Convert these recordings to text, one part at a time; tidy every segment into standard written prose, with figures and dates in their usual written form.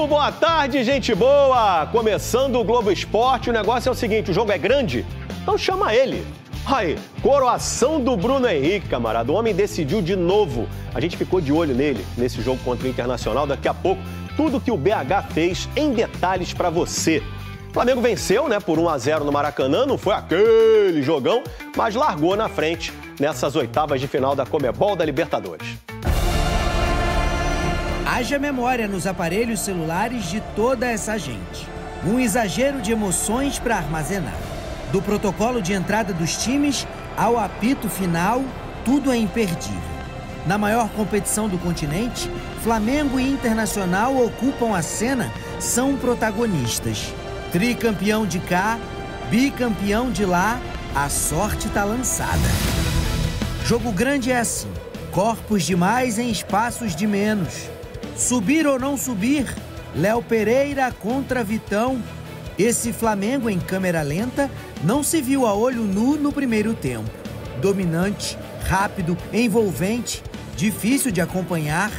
Muito boa tarde, gente boa! Começando o Globo Esporte, o negócio é o seguinte, o jogo é grande? Então chama ele. Aí, coroação do Bruno Henrique, camarada. O homem decidiu de novo. A gente ficou de olho nele, nesse jogo contra o Internacional. Daqui a pouco, tudo que o BH fez em detalhes pra você. O Flamengo venceu, né, por 1-0 no Maracanã. Não foi aquele jogão, mas largou na frente nessas oitavas de final da Conmebol da Libertadores. Haja memória nos aparelhos celulares de toda essa gente. Um exagero de emoções para armazenar. Do protocolo de entrada dos times ao apito final, tudo é imperdível. Na maior competição do continente, Flamengo e Internacional ocupam a cena, são protagonistas. Tricampeão de cá, bicampeão de lá, a sorte tá lançada. Jogo grande é assim, corpos de mais em espaços de menos. Subir ou não subir, Léo Pereira contra Vitão. Esse Flamengo em câmera lenta não se viu a olho nu no primeiro tempo. Dominante, rápido, envolvente, difícil de acompanhar.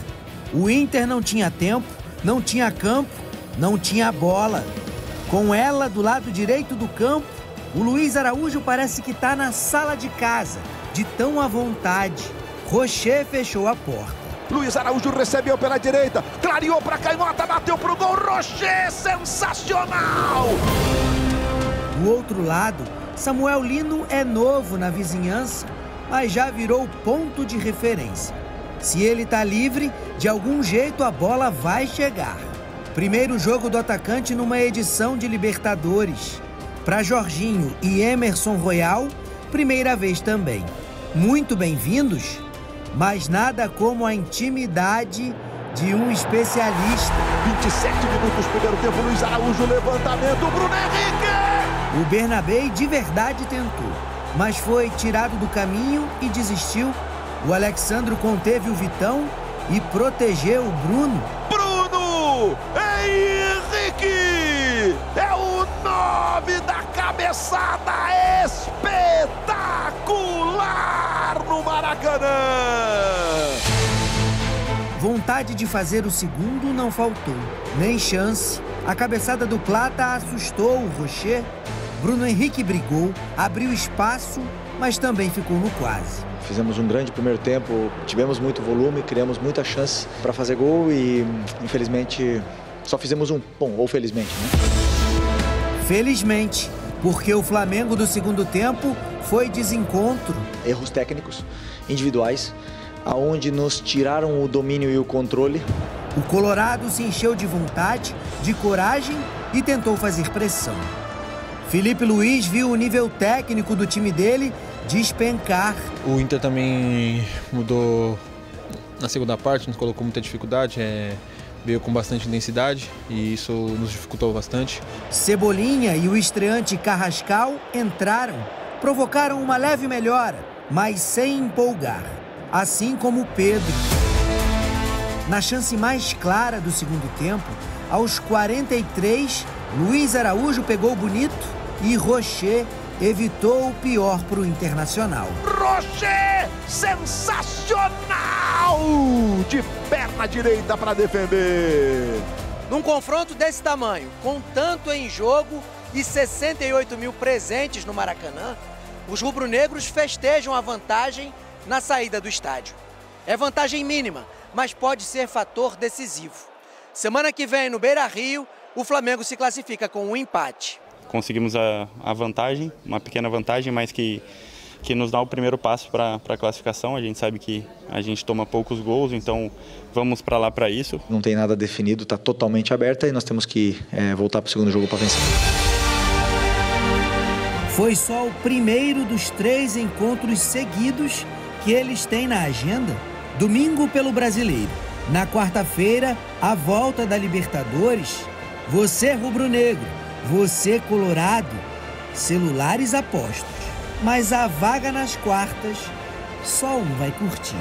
O Inter não tinha tempo, não tinha campo, não tinha bola. Com ela do lado direito do campo, o Luiz Araújo parece que está na sala de casa, de tão à vontade. Rocher fechou a porta. Luiz Araújo recebeu pela direita, clareou para Canhota, bateu pro gol, Rocher, sensacional! Do outro lado, Samuel Lino é novo na vizinhança, mas já virou ponto de referência. Se ele tá livre, de algum jeito a bola vai chegar. Primeiro jogo do atacante numa edição de Libertadores. Para Jorginho e Emerson Royal, primeira vez também. Muito bem-vindos, mas nada como a intimidade de um especialista. 27 minutos, primeiro tempo, Luiz Araújo, levantamento, Bruno Henrique! O Bernabé de verdade tentou, mas foi tirado do caminho e desistiu. O Alexandro conteve o Vitão e protegeu o Bruno. Bruno Henrique! É o 9 da cabeçada espetacular no Maracanã! Vontade de fazer o segundo não faltou, nem chance. A cabeçada do Plata assustou o Rocher. Bruno Henrique brigou, abriu espaço, mas também ficou no quase. Fizemos um grande primeiro tempo, tivemos muito volume, criamos muita chance para fazer gol e, infelizmente, só fizemos um. Bom, ou felizmente, né? Felizmente, porque o Flamengo do segundo tempo foi desencontro. Erros técnicos, individuais, aonde nos tiraram o domínio e o controle. O Colorado se encheu de vontade, de coragem e tentou fazer pressão. Felipe Luiz viu o nível técnico do time dele despencar. O Inter também mudou na segunda parte, nos colocou muita dificuldade, veio com bastante intensidade e isso nos dificultou bastante. Cebolinha e o estreante Carrascal entraram, provocaram uma leve melhora, mas sem empolgar, assim como o Pedro. Na chance mais clara do segundo tempo, aos 43, Luiz Araújo pegou bonito e Rocher evitou o pior para o Internacional. Rocher, sensacional! De perna direita para defender. Num confronto desse tamanho, com tanto em jogo e 68 mil presentes no Maracanã, os rubro-negros festejam a vantagem na saída do estádio. É vantagem mínima, mas pode ser fator decisivo. Semana que vem, no Beira-Rio, o Flamengo se classifica com um empate. Conseguimos a vantagem, uma pequena vantagem, mas que nos dá o primeiro passo para a classificação. A gente sabe que a gente toma poucos gols, então vamos para lá para isso. Não tem nada definido, está totalmente aberta e nós temos que voltar para o segundo jogo para vencer. Foi só o primeiro dos 3 encontros seguidos que eles têm na agenda. Domingo pelo Brasileiro. Na quarta-feira, a volta da Libertadores. Você rubro-negro, você colorado, celulares apostos. Mas a vaga nas quartas, só um vai curtir.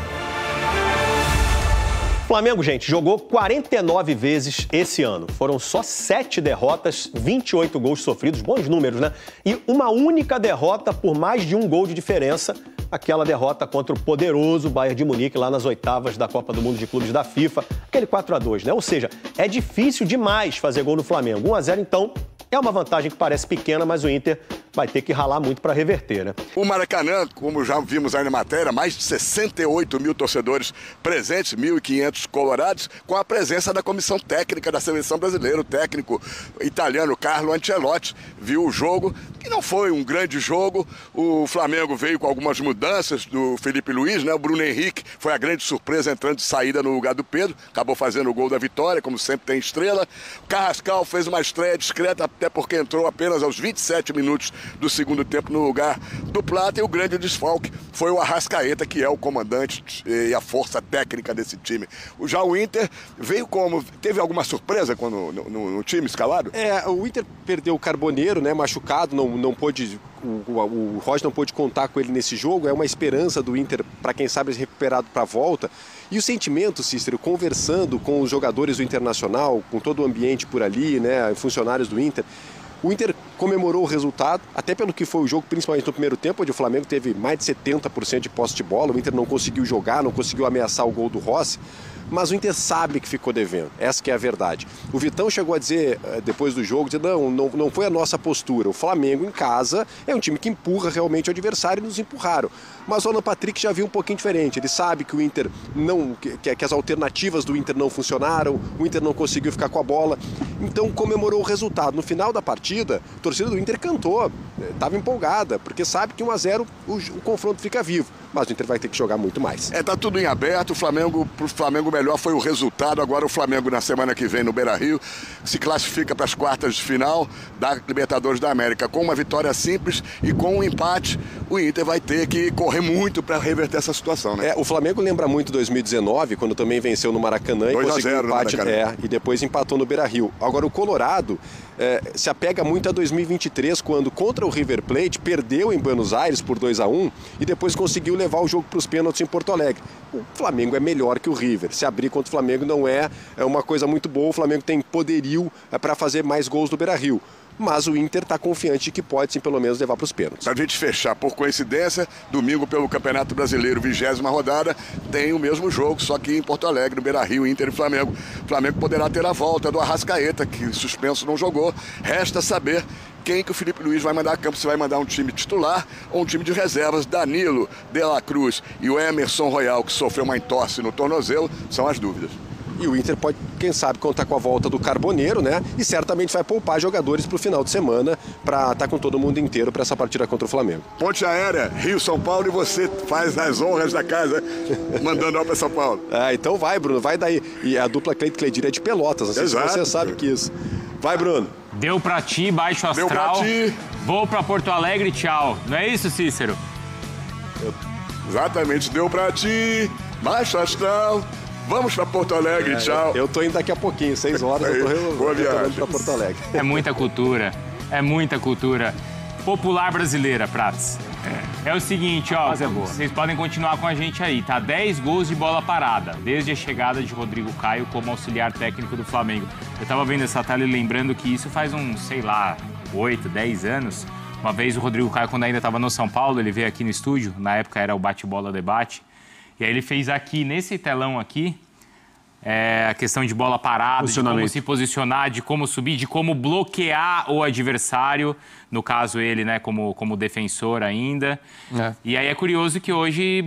Flamengo, gente, jogou 49 vezes esse ano. Foram só 7 derrotas, 28 gols sofridos, bons números, né? E uma única derrota por mais de um gol de diferença aquela derrota contra o poderoso Bayern de Munique lá nas oitavas da Copa do Mundo de Clubes da FIFA, aquele 4-2, né? Ou seja, é difícil demais fazer gol no Flamengo. 1-0, então, é uma vantagem que parece pequena, mas o Inter vai ter que ralar muito para reverter, né? O Maracanã, como já vimos aí na matéria, mais de 68 mil torcedores presentes, 1.500 colorados, com a presença da comissão técnica da seleção brasileira. O técnico italiano Carlo Ancelotti viu o jogo, que não foi um grande jogo. O Flamengo veio com algumas mudanças do Felipe Luiz, né? O Bruno Henrique foi a grande surpresa entrando de saída no lugar do Pedro, acabou fazendo o gol da vitória, como sempre tem estrela. O Carrascal fez uma estreia discreta, até porque entrou apenas aos 27 minutos do segundo tempo no lugar do Plata, e o grande desfalque foi o Arrascaeta, que é o comandante e a força técnica desse time. Já o Inter veio como... Teve alguma surpresa quando, no time escalado? O Inter perdeu o Carboneiro, né, machucado, não pôde... O Roger não pôde contar com ele nesse jogo. É uma esperança do Inter, para quem sabe, recuperado para a volta. E o sentimento, Cícero, conversando com os jogadores do Internacional, com todo o ambiente por ali, né, funcionários do Inter, o Inter comemorou o resultado, até pelo que foi o jogo, principalmente no primeiro tempo, onde o Flamengo teve mais de 70% de posse de bola. O Inter não conseguiu jogar, não conseguiu ameaçar o gol do Rossi. Mas o Inter sabe que ficou devendo, essa que é a verdade. O Vitão chegou a dizer, depois do jogo, não foi a nossa postura. O Flamengo, em casa, é um time que empurra realmente o adversário, e nos empurraram. Mas o Alan Patrick já viu um pouquinho diferente. Ele sabe que o Inter que as alternativas do Inter não funcionaram, o Inter não conseguiu ficar com a bola. Então comemorou o resultado. No final da partida, a torcida do Inter cantou, estava empolgada, porque sabe que 1-0 o confronto fica vivo. Mas o Inter vai ter que jogar muito mais. Tá tudo em aberto. Pro Flamengo melhor foi o resultado. Agora o Flamengo, na semana que vem, no Beira-Rio, se classifica para as quartas de final da Libertadores da América. Com uma vitória simples e com um empate, o Inter vai ter que correr muito para reverter essa situação, né? O Flamengo lembra muito 2019, quando também venceu no Maracanã e conseguiu um empate, e depois empatou no Beira-Rio. Agora o Colorado se apega muito a 2023, quando contra o River Plate perdeu em Buenos Aires por 2-1 e depois conseguiu levar o jogo para os pênaltis em Porto Alegre. O Flamengo é melhor que o River. Se abrir contra o Flamengo não é uma coisa muito boa. O Flamengo tem poderio para fazer mais gols no Beira-Rio. Mas o Inter está confiante de que pode, sim, pelo menos levar para os pênaltis. Para a gente fechar, por coincidência, domingo pelo Campeonato Brasileiro, 20ª rodada, tem o mesmo jogo, só que em Porto Alegre, no Beira-Rio, Inter e Flamengo. O Flamengo poderá ter a volta do Arrascaeta, que suspenso não jogou. Resta saber quem que o Felipe Luiz vai mandar a campo, se vai mandar um time titular ou um time de reservas. Danilo, De La Cruz e o Emerson Royal, que sofreu uma entorse no tornozelo, são as dúvidas. E o Inter pode, quem sabe, contar com a volta do Carboneiro, né? E certamente vai poupar jogadores para o final de semana para estar com todo mundo inteiro para essa partida contra o Flamengo. Ponte aérea, Rio-São Paulo, e você faz as honras da casa mandando para São Paulo. Então vai, Bruno, vai daí. E a dupla Cleito Cledir é de Pelotas, não sei se você sabe que isso. Vai, Bruno. Deu pra ti, baixo astral. Deu pra ti. Vou pra Porto Alegre, tchau. Não é isso, Cícero? Exatamente, deu pra ti, baixo astral. Vamos para Porto Alegre, tchau. Eu tô indo daqui a pouquinho, 6 horas, eu tô retornando para Porto Alegre. É muita cultura popular brasileira, Prats. É o seguinte, ó, vocês podem continuar com a gente aí, tá? 10 gols de bola parada, desde a chegada de Rodrigo Caio como auxiliar técnico do Flamengo. Eu tava vendo essa tela e lembrando que isso faz uns, 8, 10 anos. Uma vez o Rodrigo Caio, quando ainda estava no São Paulo, ele veio aqui no estúdio, na época era o Bate-Bola Debate, e aí ele fez aqui, nesse telão aqui, a questão de bola parada, de como se posicionar, de como subir, de como bloquear o adversário, no caso ele, né, como defensor ainda. E aí é curioso que hoje,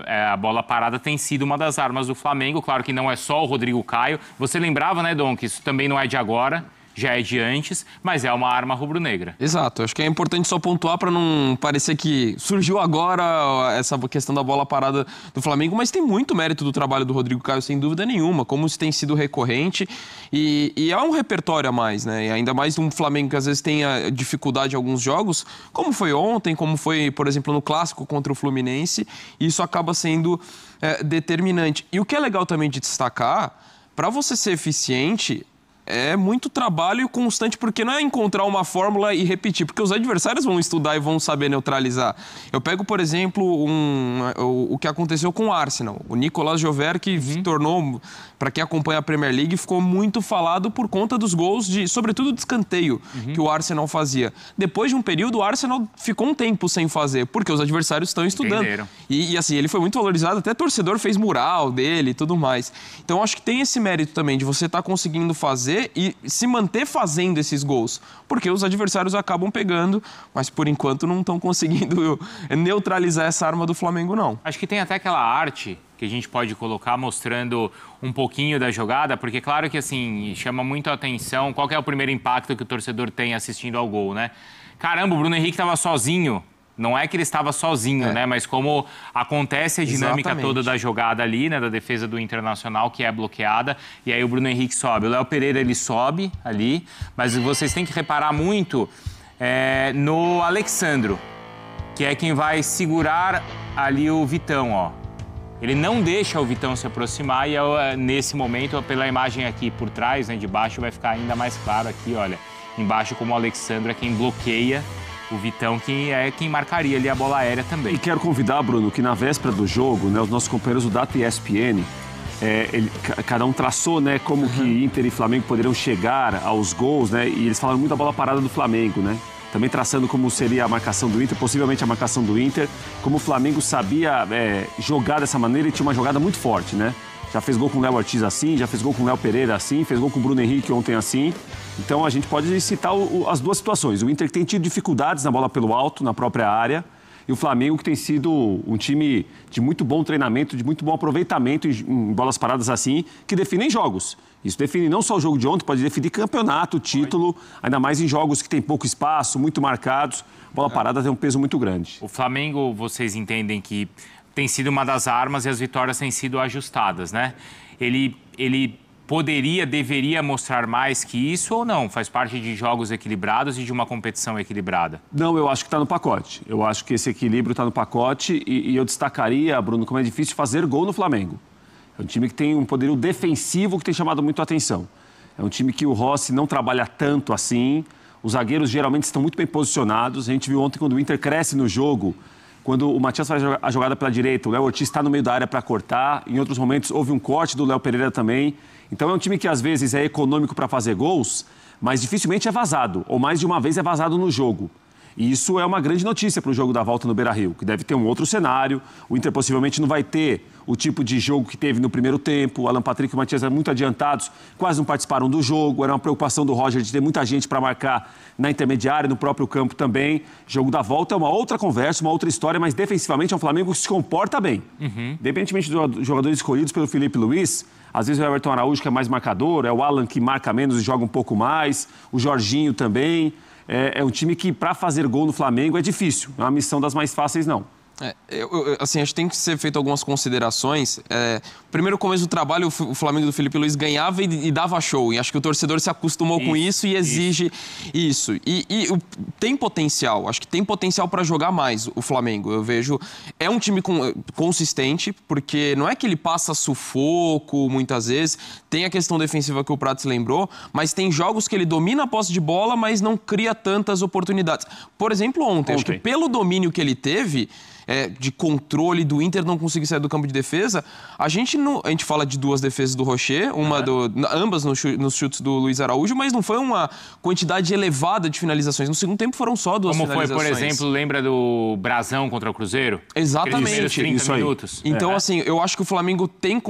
a bola parada tem sido uma das armas do Flamengo, claro que não é só o Rodrigo Caio. Você lembrava, né, Dom, que isso também não é de agora, já é de antes, mas é uma arma rubro-negra. Exato, acho que é importante só pontuar para não parecer que surgiu agora essa questão da bola parada do Flamengo, mas tem muito mérito do trabalho do Rodrigo Caio, sem dúvida nenhuma, como isso tem sido recorrente e há um repertório a mais, né? E ainda mais um Flamengo que às vezes tem dificuldade em alguns jogos, como foi ontem, como foi, por exemplo, no Clássico contra o Fluminense, e isso acaba sendo determinante. E o que é legal também de destacar, para você ser eficiente, É muito trabalho constante, porque não é encontrar uma fórmula e repetir, porque os adversários vão estudar e vão saber neutralizar. Eu pego, por exemplo, o que aconteceu com o Arsenal. O Nicolas Jover, que se tornou, para quem acompanha a Premier League, ficou muito falado por conta dos gols, sobretudo de escanteio, que o Arsenal fazia. Depois de um período, o Arsenal ficou um tempo sem fazer, porque os adversários estão estudando. E assim, ele foi muito valorizado, até torcedor fez mural dele e tudo mais. Então, acho que tem esse mérito também de você estar conseguindo fazer e se manter fazendo esses gols, porque os adversários acabam pegando, mas por enquanto não estão conseguindo neutralizar essa arma do Flamengo, não. Acho que tem até aquela arte que a gente pode colocar mostrando um pouquinho da jogada, porque claro que assim, chama muito a atenção, qual que é o primeiro impacto que o torcedor tem assistindo ao gol, né? Caramba, o Bruno Henrique estava sozinho. Não é que ele estava sozinho, né? Mas como acontece a dinâmica toda da jogada ali, né? Da defesa do Internacional, que é bloqueada. E aí o Bruno Henrique sobe. O Léo Pereira, ele sobe ali. Mas vocês têm que reparar muito no Alexandro, que é quem vai segurar ali o Vitão, ó. Ele não deixa o Vitão se aproximar e nesse momento, pela imagem aqui por trás, né? De baixo, vai ficar ainda mais claro aqui, olha. Embaixo, como o Alexandro é quem bloqueia o Vitão, que é quem marcaria ali a bola aérea também. E quero convidar, Bruno, que na véspera do jogo, né, os nossos companheiros do Data e ESPN, cada um traçou, né, como que Inter e Flamengo poderiam chegar aos gols, né, e eles falaram muito da bola parada do Flamengo, né, também traçando como seria a marcação do Inter, possivelmente a marcação do Inter, como o Flamengo sabia jogar dessa maneira e tinha uma jogada muito forte, né. Já fez gol com o Léo Ortiz assim, já fez gol com o Léo Pereira assim, fez gol com o Bruno Henrique ontem assim. Então a gente pode citar as duas situações. O Inter que tem tido dificuldades na bola pelo alto, na própria área, e o Flamengo que tem sido um time de muito bom treinamento, de muito bom aproveitamento em bolas paradas assim, que definem jogos. Isso define não só o jogo de ontem, pode definir campeonato, título, ainda mais em jogos que tem pouco espaço, muito marcados. Bola parada tem um peso muito grande. O Flamengo, vocês entendem que tem sido uma das armas e as vitórias têm sido ajustadas, né? Ele deveria mostrar mais que isso ou não? Faz parte de jogos equilibrados e de uma competição equilibrada? Não, eu acho que está no pacote. Eu acho que esse equilíbrio está no pacote e eu destacaria, Bruno, como é difícil fazer gol no Flamengo. É um time que tem um poderio defensivo que tem chamado muito a atenção. É um time que o Rossi não trabalha tanto assim. Os zagueiros geralmente estão muito bem posicionados. A gente viu ontem quando o Inter cresce no jogo, quando o Matias faz a jogada pela direita, o Léo Ortiz está no meio da área para cortar. Em outros momentos houve um corte do Léo Pereira também. Então é um time que às vezes é econômico para fazer gols, mas dificilmente é vazado, ou mais de uma vez é vazado no jogo. E isso é uma grande notícia para o jogo da volta no Beira-Rio, que deve ter um outro cenário. O Inter possivelmente não vai ter o tipo de jogo que teve no primeiro tempo. O Alan Patrick e o Matias eram muito adiantados, quase não participaram do jogo. Era uma preocupação do Roger de ter muita gente para marcar na intermediária, no próprio campo também. Jogo da volta é uma outra conversa, uma outra história, mas defensivamente é um Flamengo que se comporta bem. Independentemente dos jogadores escolhidos pelo Felipe Luiz, às vezes o Everton Araújo que é mais marcador, é o Alan que marca menos e joga um pouco mais, o Jorginho também. É um time que, para fazer gol no Flamengo, é difícil. Não é uma missão das mais fáceis, não. Assim, acho que tem que ser feito algumas considerações. Primeiro, começo do trabalho, o Flamengo do Felipe Luiz ganhava e dava show. E acho que o torcedor se acostumou com isso e exige isso. E tem potencial. Acho que tem potencial para jogar mais o Flamengo. Eu vejo... É um time consistente, porque não é que ele passa sufoco muitas vezes. Tem a questão defensiva que o Prats lembrou, mas tem jogos que ele domina a posse de bola, mas não cria tantas oportunidades. Por exemplo, ontem. Acho que pelo domínio que ele teve... de controle do Inter não conseguir sair do campo de defesa, a gente fala de duas defesas do Rocher, ambas nos chutes do Luiz Araújo, mas não foi uma quantidade elevada de finalizações. No segundo tempo foram só duas finalizações. Como foi, por exemplo, lembra do Brasão contra o Cruzeiro? Exatamente. 30 minutos. Então, assim, eu acho que o Flamengo tem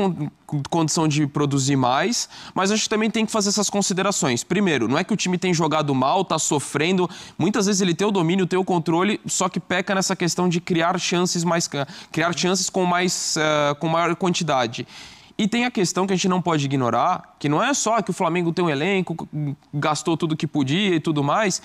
condição de produzir mais, mas acho que também tem que fazer essas considerações. Primeiro, não é que o time tem jogado mal, tá sofrendo. Muitas vezes ele tem o domínio, tem o controle, só que peca nessa questão de criar chances com maior quantidade. E tem a questão que a gente não pode ignorar, que não é só que o Flamengo tem um elenco, gastou tudo que podia e tudo mais.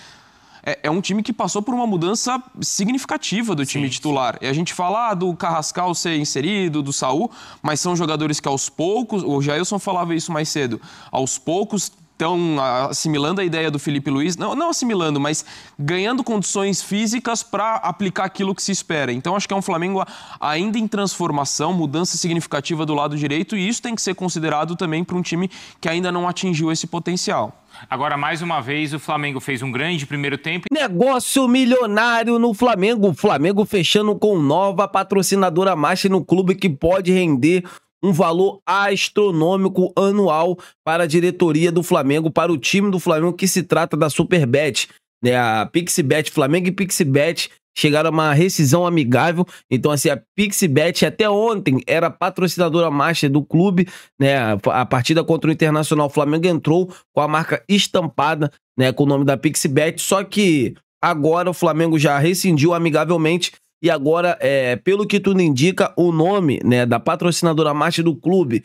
É um time que passou por uma mudança significativa do time titular. E a gente fala do Carrascal ser inserido, do Saul, mas são jogadores que aos poucos, o Jailson falava isso mais cedo, aos poucos estão assimilando a ideia do Felipe Luiz, não assimilando, mas ganhando condições físicas para aplicar aquilo que se espera. Então acho que é um Flamengo ainda em transformação, mudança significativa do lado direito, e isso tem que ser considerado também para um time que ainda não atingiu esse potencial. Agora, mais uma vez, o Flamengo fez um grande primeiro tempo. Negócio milionário no Flamengo. O Flamengo fechando com nova patrocinadora master no clube que pode render um valor astronômico anual para a diretoria do Flamengo, para o time do Flamengo, que se trata da Superbet, né? A Pixibet, Flamengo e Pixibet chegaram a uma rescisão amigável. Então, assim, a Pixibet até ontem era patrocinadora master do clube, né? A partida contra o Internacional, o Flamengo entrou com a marca estampada, né? Com o nome da Pixibet, só que agora o Flamengo já rescindiu amigavelmente e agora, pelo que tudo indica, o nome, né, da patrocinadora master do clube,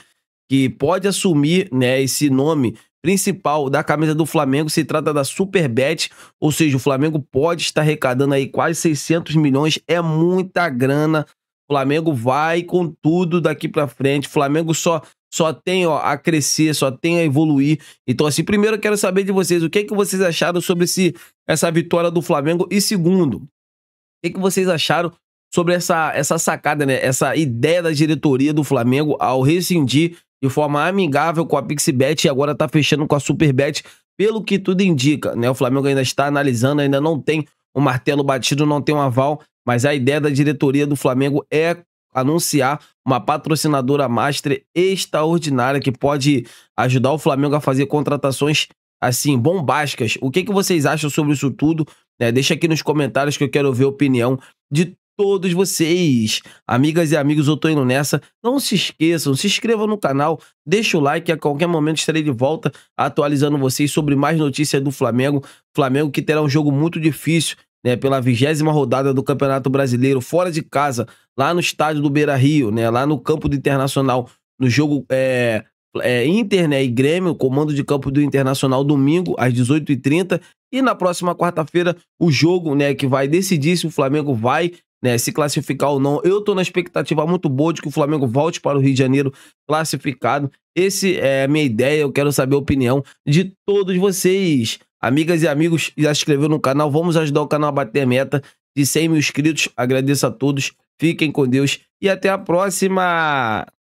que pode assumir, né, esse nome principal da camisa do Flamengo, se trata da Superbet, ou seja, o Flamengo pode estar arrecadando aí quase 600 milhões, é muita grana. O Flamengo vai com tudo daqui pra frente, o Flamengo só tem a crescer, só tem a evoluir. Então, assim, primeiro eu quero saber de vocês, o que vocês acharam sobre essa vitória do Flamengo, e segundo, o que vocês acharam sobre essa sacada, né, essa ideia da diretoria do Flamengo ao rescindir de forma amigável com a Pixibet e agora tá fechando com a Superbet, pelo que tudo indica, né? O Flamengo ainda está analisando, ainda não tem um martelo batido, não tem um aval, mas a ideia da diretoria do Flamengo é anunciar uma patrocinadora master extraordinária que pode ajudar o Flamengo a fazer contratações, assim, bombásticas. O que vocês acham sobre isso tudo? Deixa aqui nos comentários que eu quero ver a opinião de todos vocês. Amigas e amigos, eu tô indo nessa. Não se esqueçam, se inscrevam no canal, deixa o like, a qualquer momento estarei de volta atualizando vocês sobre mais notícias do Flamengo. Flamengo que terá um jogo muito difícil, né, pela 20ª rodada do Campeonato Brasileiro, fora de casa, lá no estádio do Beira-Rio, né, lá no campo do Internacional, no jogo Inter, né, e Grêmio, comando de campo do Internacional, domingo às 18h30, e na próxima quarta-feira o jogo, né, que vai decidir se o Flamengo vai, né, se classificar ou não. Eu tô na expectativa muito boa de que o Flamengo volte para o Rio de Janeiro classificado. Essa é a minha ideia, eu quero saber a opinião de todos vocês. Amigas e amigos, já se inscreveu no canal, vamos ajudar o canal a bater a meta de 100 mil inscritos. Agradeço a todos, fiquem com Deus e até a próxima!